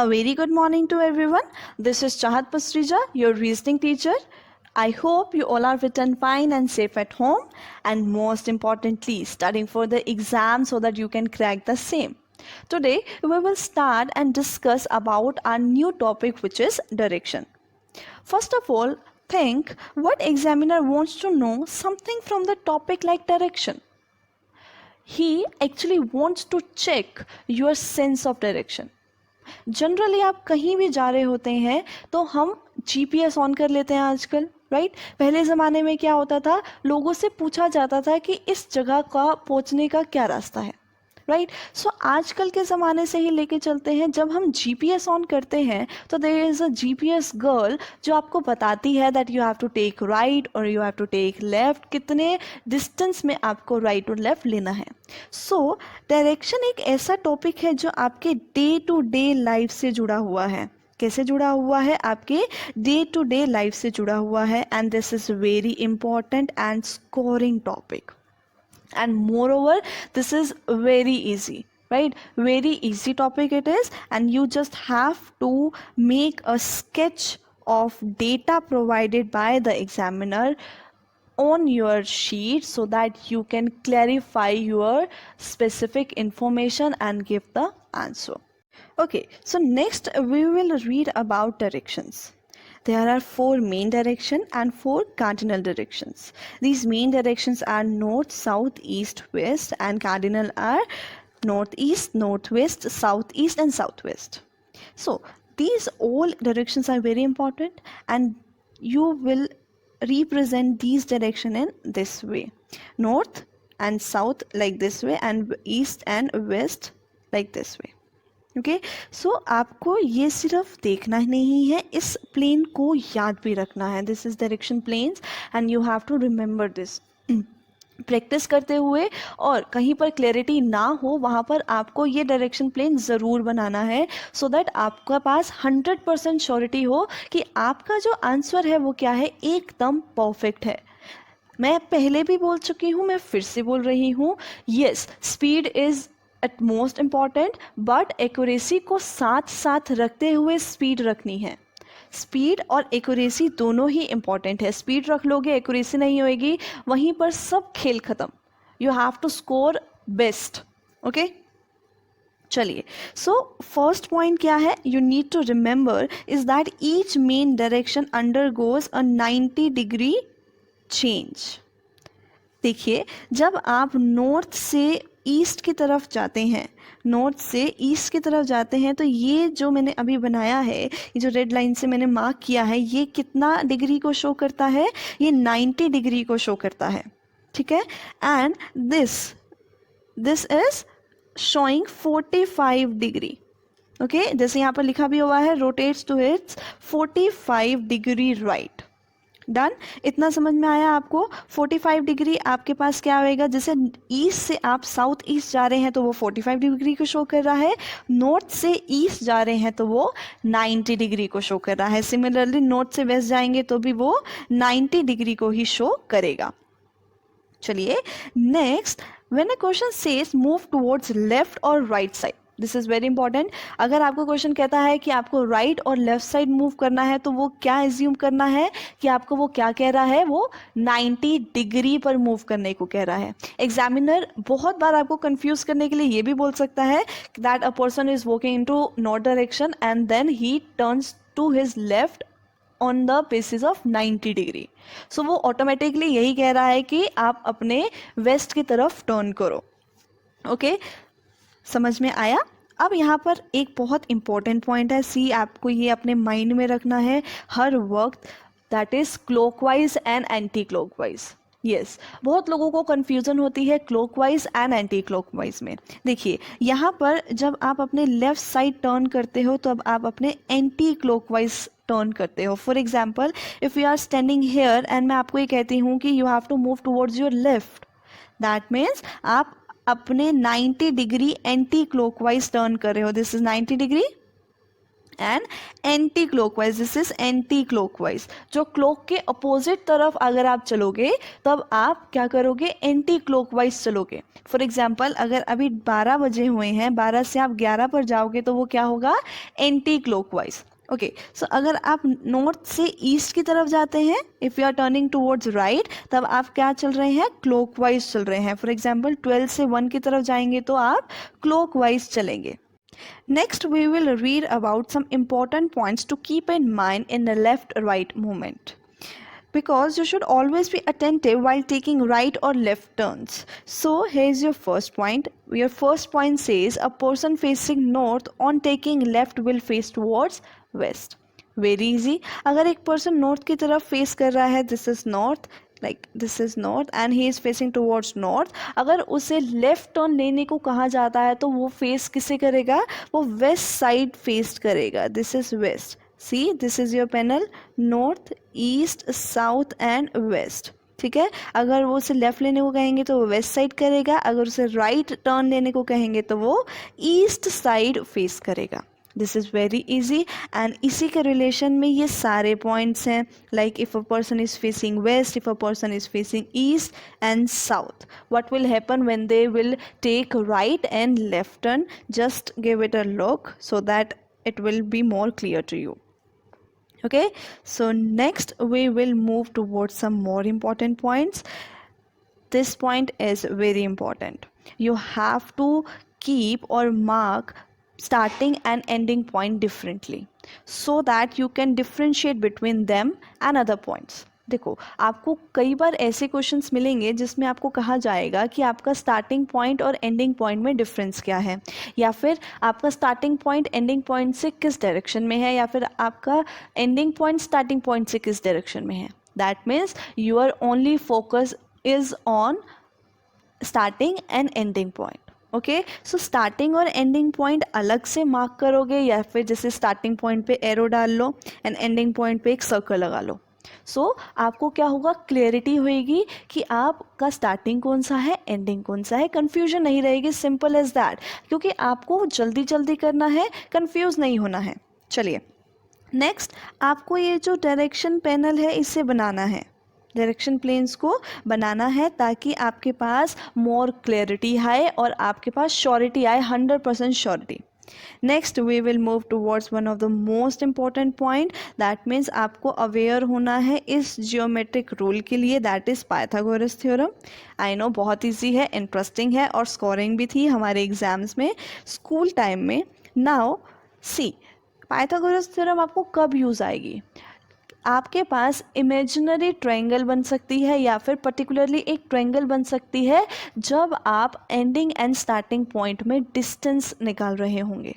A very good morning to everyone. This is Chahat Pasrija, your reasoning teacher. I hope you all are fit and fine and safe at home, and most importantly, studying for the exam so that you can crack the same. Today, we will start and discuss about our new topic, which is direction. First of all, think what examiner wants to know something from the topic like direction. He actually wants to check your sense of direction. Generally आप कहीं भी जा रहे होते हैं तो हम GPS on कर लेते हैं आजकल, राइट? पहले ज़माने में क्या होता था, लोगों से पूछा जाता था कि इस जगह का पहुंचने का क्या रास्ता है, राइट? सो आजकल के ज़माने से ही लेके चलते हैं, जब हम जीपीएस ऑन करते हैं तो there is a GPS girl जो आपको बताती है that you have to take right और you have to take left, कितने डिस्टेंस में आपको राइट और लेफ्ट लेना है. सो डायरेक्शन एक ऐसा टॉपिक है जो आपके डे टू डे लाइफ से जुड़ा हुआ है. कैसे जुड़ा हुआ है? आपके डे टू डे लाइफ से जुड़ा हुआ है. And this is very important and scoring topic. And moreover, this is very easy, right? Very easy topic it is, and you just have to make a sketch of data provided by the examiner on your sheet so that you can clarify your specific information and give the answer. Okay, so next we will read about directions. There are 4 main directions and 4 cardinal directions. These main directions are north, south, east, west, and cardinal are northeast, northwest, southeast, and southwest. So these all directions are very important, and you will represent these direction in this way: north and south like this way, and east and west like this way. Okay, so आपको ये सिर्फ देखना ही नहीं है, इस plane को याद भी रखना है. This is direction plans and you have to remember this. Practice करते हुए और कहीं पर क्लैरिटी ना हो वहाँ पर आपको ये डायरेक्शन प्लेन ज़रूर बनाना है सो दैट आपके पास 100% श्योरिटी हो कि आपका जो आंसर है वो क्या है, एकदम परफेक्ट है. मैं पहले भी बोल चुकी हूँ, मैं फिर से बोल रही हूँ, yes speed is at most important, but accuracy को साथ साथ रखते हुए स्पीड रखनी है. स्पीड और एक्यूरेसी दोनों ही इम्पॉर्टेंट है. स्पीड रख लोगे, एक्यूरेसी नहीं होएगी, वहीं पर सब खेल खत्म. You have to score best. Okay, चलिए. सो फर्स्ट पॉइंट क्या है, you need to remember is that each main direction undergoes a 90 degree change. देखिए, जब आप नॉर्थ से ईस्ट की तरफ जाते हैं, नॉर्थ से ईस्ट की तरफ जाते हैं, तो ये जो मैंने अभी बनाया है, ये जो रेड लाइन से मैंने मार्क किया है, ये कितना डिग्री को शो करता है? ये 90 डिग्री को शो करता है. ठीक है. And this is showing 45 degree. Okay, जैसे यहाँ पर लिखा भी हुआ है, rotates to its 45 degree right. Done. इतना समझ में आया आपको? 45 डिग्री आपके पास क्या होएगा, जैसे ईस्ट से आप साउथ ईस्ट जा रहे हैं तो वो 45 डिग्री को शो कर रहा है, नॉर्थ से ईस्ट जा रहे हैं तो वो 90 डिग्री को शो कर रहा है. सिमिलरली नॉर्थ से वेस्ट जाएंगे तो भी वो 90 डिग्री को ही शो करेगा. चलिए next, when a question says move towards left और right side, this is very important. अगर आपको क्वेश्चन कहता है कि आपको राइट और लेफ्ट साइड मूव करना है तो वो क्या एज्यूम करना है कि आपको वो क्या कह रहा है, वो 90 डिग्री पर मूव करने को कह रहा है. एग्जामिनर बहुत बार आपको कंफ्यूज करने के लिए ये भी बोल सकता है that a person is walking into north direction and then he turns to his left on the basis of 90 degree. So वो ऑटोमेटिकली यही कह रहा है कि आप अपने वेस्ट की तरफ टर्न करो. ओके, समझ में आया? अब यहाँ पर एक बहुत इंपॉर्टेंट पॉइंट है, सी आपको ये अपने माइंड में रखना है हर वक्त, that is clockwise and anti clockwise. Yes, बहुत लोगों को कन्फ्यूज़न होती है क्लॉकवाइज एंड एंटी क्लॉकवाइज में. देखिए, यहाँ पर जब आप अपने लेफ्ट साइड टर्न करते हो तो अब आप अपने एंटी क्लॉकवाइज टर्न करते हो. For example, if you are standing here and मैं आपको ये कहती हूँ कि you have to move towards your left, that means आप अपने 90 डिग्री एंटी क्लॉकवाइज टर्न कर रहे हो. This is 90 degree and anti clockwise, this is anti clockwise. जो क्लॉक के अपोजिट तरफ अगर आप चलोगे तब आप क्या करोगे, एंटी क्लॉकवाइज चलोगे। फॉर एग्जाम्पल अगर अभी 12 बजे हुए हैं, 12 से आप 11 पर जाओगे तो वो क्या होगा, एंटी क्लॉकवाइज। ओके, सो अगर आप नॉर्थ से ईस्ट की तरफ जाते हैं, if you are turning towards right, तब आप क्या चल रहे हैं, क्लॉकवाइज चल रहे हैं। फॉर एग्जाम्पल 12 से 1 की तरफ जाएंगे तो आप क्लॉकवाइज चलेंगे। Next, we will read about some important points to keep in mind in the left-right movement. Because you should always be attentive while taking right or left turns. So, here's your first point. Your first point says a person facing north on taking left will face towards west. Very easy. अगर एक person north की तरफ face कर रहा है, this is north, like this is north and he is facing towards north, अगर उसे left turn लेने को कहा जाता है तो वो फेस किसे करेगा, वो वेस्ट साइड फेस करेगा। This is west, see this is your panel, north, east, south and west. ठीक है, अगर वो उसे लेफ्ट लेने को कहेंगे तो वो वेस्ट साइड करेगा, अगर उसे राइट टर्न लेने को कहेंगे तो वो ईस्ट साइड फेस करेगा। This is very easy and इसी के रिलेशन में ये सारे पॉइंट्स हैं, like if a person is facing west, if a person is facing east and south, what will happen when they will take right and left turn, just give it a look so that it will be more clear to you. Okay, so next we will move towards some more important points. This point is very important. You have to keep or mark starting and ending point differently so that you can differentiate between them and other points. देखो, आपको कई बार ऐसे questions मिलेंगे जिसमें आपको कहा जाएगा कि आपका स्टार्टिंग पॉइंट और एंडिंग पॉइंट में डिफरेंस क्या है, या फिर आपका स्टार्टिंग पॉइंट एंडिंग पॉइंट से किस डायरेक्शन में है, या फिर आपका एंडिंग पॉइंट स्टार्टिंग पॉइंट से किस डायरेक्शन में है। That means your only focus is on starting and ending point. Okay, so starting और एंडिंग पॉइंट अलग से मार्क करोगे, या फिर जैसे स्टार्टिंग पॉइंट पे एरो डाल लो एंड एंडिंग पॉइंट पे एक सर्कल लगा लो। सो आपको क्या होगा, क्लैरिटी होएगी कि आपका स्टार्टिंग कौन सा है, एंडिंग कौन सा है, कंफ्यूजन नहीं रहेगी। सिंपल एज दैट, क्योंकि आपको जल्दी जल्दी करना है, कंफ्यूज नहीं होना है। चलिए नेक्स्ट, आपको ये जो डायरेक्शन पैनल है इसे बनाना है, डायरेक्शन प्लेन्स को बनाना है ताकि आपके पास मोर क्लैरिटी आए और आपके पास श्योरिटी आए, 100% surety. Next we will move towards one of the most important point, that means आपको अवेयर होना है इस जियोमेट्रिक रूल के लिए, दैट इज पाइथागोरस थ्योरम। आई नो बहुत ईजी है, इंटरेस्टिंग है और स्कोरिंग भी थी हमारे एग्जाम्स में स्कूल टाइम में। नाउ सी, पाइथागोरस थ्योरम आपको कब यूज़ आएगी, आपके पास इमेजिनरी ट्रायंगल बन सकती है या फिर पर्टिकुलरली एक ट्रायंगल बन सकती है जब आप एंडिंग एंड स्टार्टिंग पॉइंट में डिस्टेंस निकाल रहे होंगे।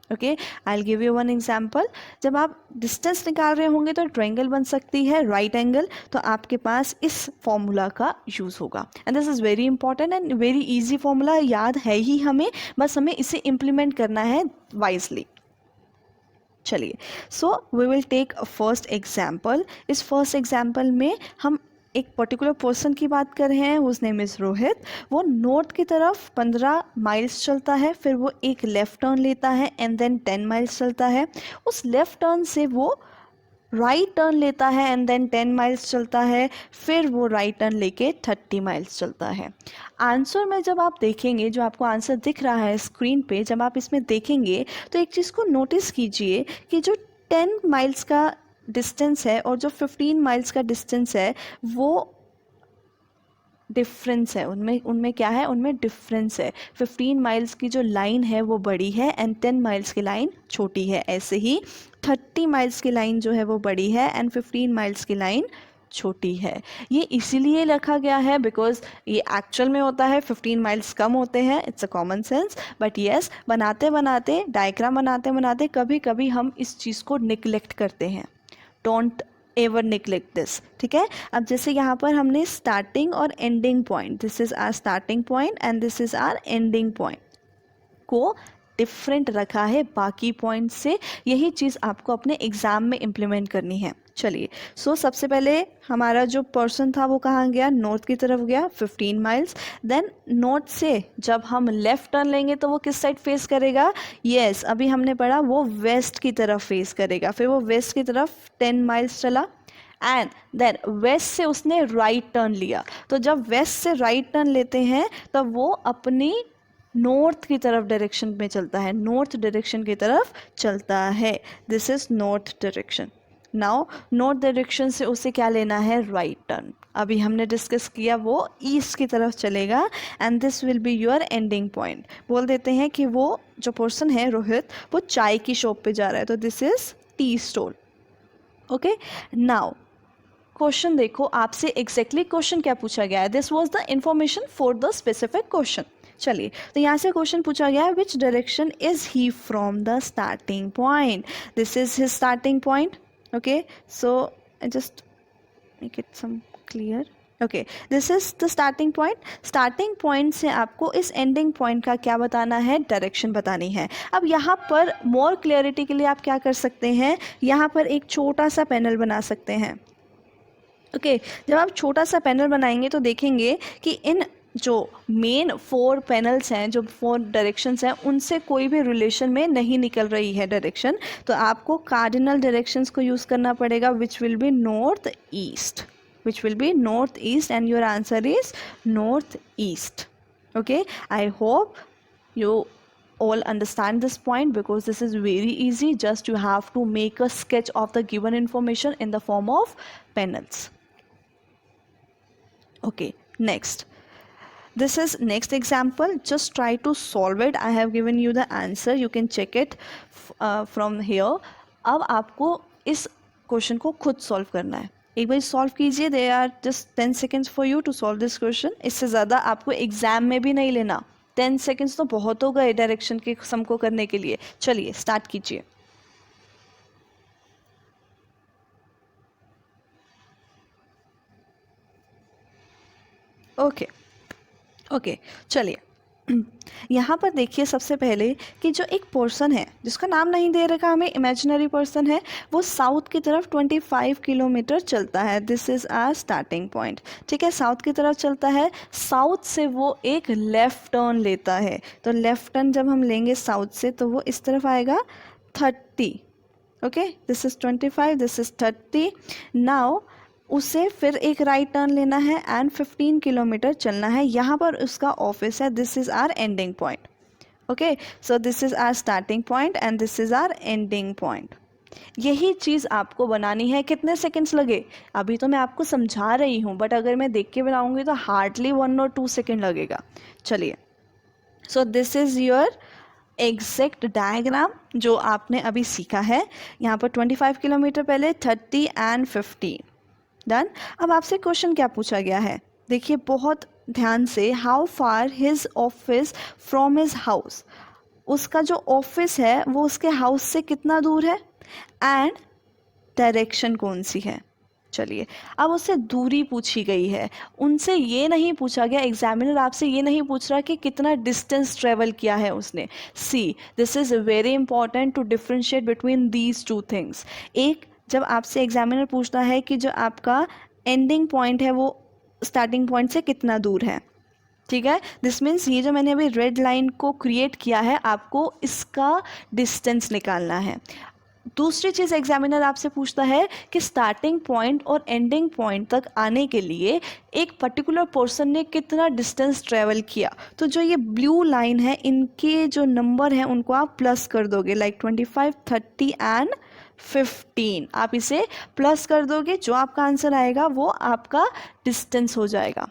Okay, I will give you one example. जब आप डिस्टेंस निकाल रहे होंगे तो ट्रायंगल बन सकती है राइट एंगल, तो आपके पास इस फॉर्मूला का यूज़ होगा and this is very important and very easy formula, याद है ही हमें, बस हमें इसे इम्प्लीमेंट करना है वाइजली। चलिए, so we will take a first example. इस फर्स्ट एग्जाम्पल में हम एक पर्टिकुलर पर्सन की बात कर रहे हैं, हुज नेम इज़ रोहित। वो नॉर्थ की तरफ 15 माइल्स चलता है, फिर वो एक लेफ़्ट टर्न लेता है एंड देन 10 माइल्स चलता है। उस लेफ़्ट टर्न से वो राइट टर्न लेता है एंड देन 10 माइल्स चलता है, फिर वो राइट टर्न लेके 30 माइल्स चलता है। आंसर में जब आप देखेंगे, जो आपको आंसर दिख रहा है स्क्रीन पे, जब आप इसमें देखेंगे तो एक चीज़ को नोटिस कीजिए कि जो 10 माइल्स का डिस्टेंस है और जो 15 माइल्स का डिस्टेंस है वो डिफरेंस है, उनमें क्या है, उनमें डिफरेंस है। 15 माइल्स की जो लाइन है वो बड़ी है एंड 10 माइल्स की लाइन छोटी है। ऐसे ही 30 माइल्स की लाइन जो है वो बड़ी है एंड 15 माइल्स की लाइन छोटी है। ये इसीलिए रखा गया है बिकॉज ये एक्चुअल में होता है 15 माइल्स कम होते हैं, it's a common sense. But yes, बनाते बनाते, डायग्राम बनाते बनाते कभी कभी हम इस चीज़ को निगलेक्ट करते हैं। डोंट एवर निगलेक्ट दिस, ठीक है। अब जैसे यहाँ पर हमने स्टार्टिंग और ending point, this is our starting point and this is our ending point को डिफरेंट रखा है बाकी पॉइंट से। यही चीज़ आपको अपने एग्जाम में इम्प्लीमेंट करनी है। चलिए, सो सबसे पहले हमारा जो पर्सन था वो कहाँ गया, नॉर्थ की तरफ गया 15 माइल्स। देन नॉर्थ से जब हम लेफ्ट टर्न लेंगे तो वो किस साइड फेस करेगा, यस अभी हमने पढ़ा वो वेस्ट की तरफ फेस करेगा। फिर वो वेस्ट की तरफ 10 माइल्स चला एंड देन वेस्ट से उसने राइट टर्न लिया। तो जब वेस्ट से राइट टर्न लेते हैं तब वो अपनी नॉर्थ की तरफ डायरेक्शन में चलता है, नॉर्थ डायरेक्शन की तरफ चलता है। This is north direction. Now north direction से उसे क्या लेना है, राइट टर्न। अभी हमने डिस्कस किया वो ईस्ट की तरफ चलेगा and this will be your ending point. बोल देते हैं कि वो जो पर्सन है रोहित, वो चाय की शॉप पे जा रहा है, तो this is tea stall. Okay, now question देखो, आपसे एग्जैक्टली क्वेश्चन क्या पूछा गया है, this was the information for the specific question. चलिए, तो यहाँ से क्वेश्चन पूछा गया है which direction is he from the starting point, this is his starting point. Okay, so I just make it some clear. Okay, this is the starting point. Starting point से आपको इस एंडिंग पॉइंट का क्या बताना है, direction बतानी है। अब यहाँ पर मोर क्लियरिटी के लिए आप क्या कर सकते हैं, यहाँ पर एक छोटा सा पैनल बना सकते हैं। ओके, जब आप छोटा सा पैनल बनाएंगे तो देखेंगे कि इन जो मेन 4 पैनल्स हैं, जो 4 डायरेक्शंस हैं, उनसे कोई भी रिलेशन में नहीं निकल रही है डायरेक्शन। तो आपको कार्डिनल डायरेक्शंस को यूज़ करना पड़ेगा, which will be north east, which will be northeast, and your answer is northeast. Okay, I hope you all understand this point because this is very easy. Just you have to make a sketch of the given information in the form of panels. Okay, next, this is next example. Just try to solve it. I have given you the answer, you can check it from here. अब आपको इस question को खुद solve करना है, एक बार solve कीजिए। They are just 10 seconds for you to solve this question. इससे ज़्यादा आपको एग्जाम में भी नहीं लेना, 10 सेकेंड्स तो बहुत हो गए डायरेक्शन के सम को करने के लिए। चलिए स्टार्ट कीजिए। ओके ओके, चलिए यहाँ पर देखिए सबसे पहले कि जो एक पर्सन है जिसका नाम नहीं दे रखा हमें, इमेजिनरी पर्सन है, वो साउथ की तरफ 25 किलोमीटर चलता है। This is our starting point. ठीक है, साउथ की तरफ चलता है, साउथ से वो एक लेफ़्ट टर्न लेता है। तो लेफ़्ट टर्न जब हम लेंगे साउथ से तो वो इस तरफ आएगा 30। Okay, this is 25, this is 30। Now उसे फिर एक राइट टर्न लेना है एंड 15 किलोमीटर चलना है। यहाँ पर उसका ऑफिस है, this is our ending point. Okay, so this is our starting point and this is our ending point. यही चीज़ आपको बनानी है। कितने सेकंड्स लगे, अभी तो मैं आपको समझा रही हूँ, बट अगर मैं देख के बनाऊँगी तो हार्डली 1 और 2 सेकेंड लगेगा। चलिए, सो this is your exact diagram जो आपने अभी सीखा है। यहाँ पर 25 किलोमीटर पहले, 30 एंड 15 डन। अब आपसे क्वेश्चन क्या पूछा गया है, देखिए बहुत ध्यान से, how far his office from his house, उसका जो ऑफिस है वो उसके हाउस से कितना दूर है एंड डायरेक्शन कौन सी है। चलिए, अब उससे दूरी पूछी गई है, उनसे ये नहीं पूछा गया, एग्जामिनर आपसे ये नहीं पूछ रहा कि कितना डिस्टेंस ट्रेवल किया है उसने। See, this is very important to differentiate between these two things. एक, जब आपसे एग्जामिनर पूछता है कि जो आपका एंडिंग पॉइंट है वो स्टार्टिंग पॉइंट से कितना दूर है, ठीक है, दिस मीन्स ये जो मैंने अभी रेड लाइन को क्रिएट किया है, आपको इसका डिस्टेंस निकालना है। दूसरी चीज़ एग्जामिनर आपसे पूछता है कि स्टार्टिंग पॉइंट और एंडिंग पॉइंट तक आने के लिए एक पर्टिकुलर पर्सन ने कितना डिस्टेंस ट्रेवल किया। तो जो ये ब्लू लाइन है, इनके जो नंबर हैं उनको आप प्लस कर दोगे, लाइक 25, 30 एंड 15। आप इसे प्लस कर दोगे, जो आपका आंसर आएगा वो आपका डिस्टेंस हो जाएगा।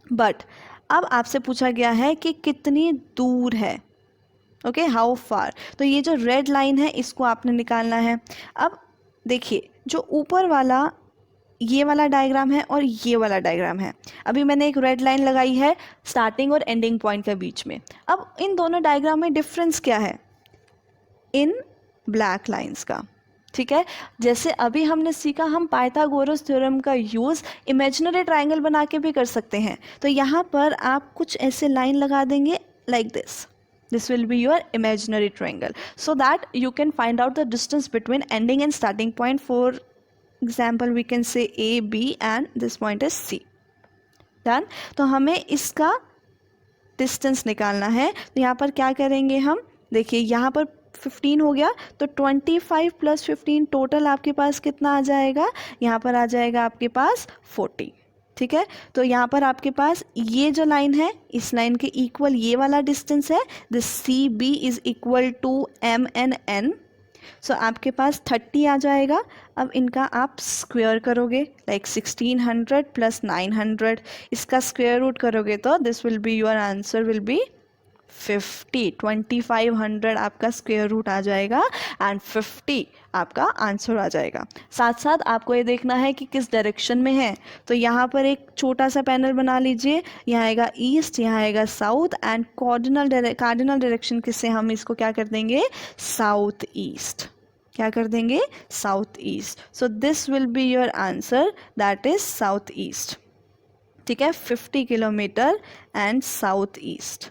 बट अब आपसे पूछा गया है कि कितनी दूर है। ओके, हाउ फार, तो ये जो रेड लाइन है इसको आपने निकालना है। अब देखिए, जो ऊपर वाला ये वाला डायग्राम है और ये वाला डायग्राम है, अभी मैंने एक रेड लाइन लगाई है स्टार्टिंग और एंडिंग पॉइंट के बीच में। अब इन दोनों डायग्राम में डिफरेंस क्या है, इन ब्लैक लाइंस का। ठीक है, जैसे अभी हमने सीखा, हम पाइथागोरस थ्योरम का यूज़ इमेजिनरी ट्राइंगल बना के भी कर सकते हैं। तो यहाँ पर आप कुछ ऐसे लाइन लगा देंगे like this, this will be your imaginary triangle, so that you can find out the distance between ending and starting point for example we can say A B and this point is C. Done. तो हमें इसका distance निकालना है, तो यहाँ पर क्या करेंगे हम, देखिए यहाँ पर 15 हो गया, तो 25 + 15 टोटल आपके पास कितना आ जाएगा, यहाँ पर आ जाएगा आपके पास 40। ठीक है, तो यहाँ पर आपके पास ये जो लाइन है, इस लाइन के इक्वल ये वाला डिस्टेंस है, this C B is equal to M N N. So आपके पास 30 आ जाएगा। अब इनका आप स्क्वायर करोगे, लाइक 1600 + 900, इसका स्क्वायर रूट करोगे तो this will be your answer will be 50। 2500 आपका स्क्वायर रूट आ जाएगा एंड 50 आपका आंसर आ जाएगा। साथ साथ आपको ये देखना है कि किस डायरेक्शन में है, तो यहाँ पर एक छोटा सा पैनल बना लीजिए, यहाँ आएगा ईस्ट, यहाँ आएगा साउथ एंड कार्डिनल डायरेक्शन किससे हम इसको क्या कर देंगे, साउथ ईस्ट। क्या कर देंगे, south east. So this will be your answer, that is south east. ठीक है, 50 किलोमीटर एंड साउथ ईस्ट।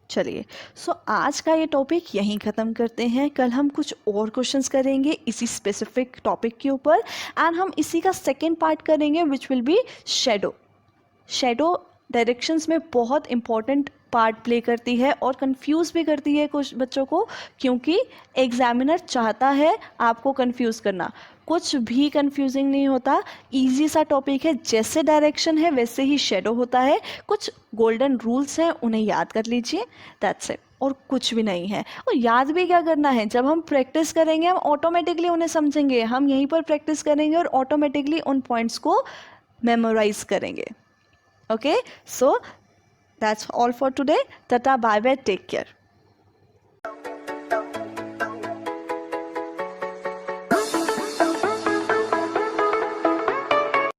चलिए, सो आज का ये टॉपिक यहीं ख़त्म करते हैं। कल हम कुछ और क्वेश्चंस करेंगे इसी स्पेसिफिक टॉपिक के ऊपर एंड हम इसी का सेकेंड पार्ट करेंगे which will be shadow. Shadow directions में बहुत इंपॉर्टेंट पार्ट प्ले करती है और कंफ्यूज भी करती है कुछ बच्चों को, क्योंकि एग्जामिनर चाहता है आपको कंफ्यूज करना। कुछ भी कंफ्यूजिंग नहीं होता, इजी सा टॉपिक है, जैसे डायरेक्शन है वैसे ही शेडो होता है। कुछ गोल्डन रूल्स हैं, उन्हें याद कर लीजिए, दैट्स इट, और कुछ भी नहीं है। और याद भी क्या करना है, जब हम प्रैक्टिस करेंगे हम ऑटोमेटिकली उन्हें समझेंगे। हम यहीं पर प्रैक्टिस करेंगे और ऑटोमेटिकली उन पॉइंट्स को मेमोराइज करेंगे। Okay, so that's all for today. Tata, bye bye, take care.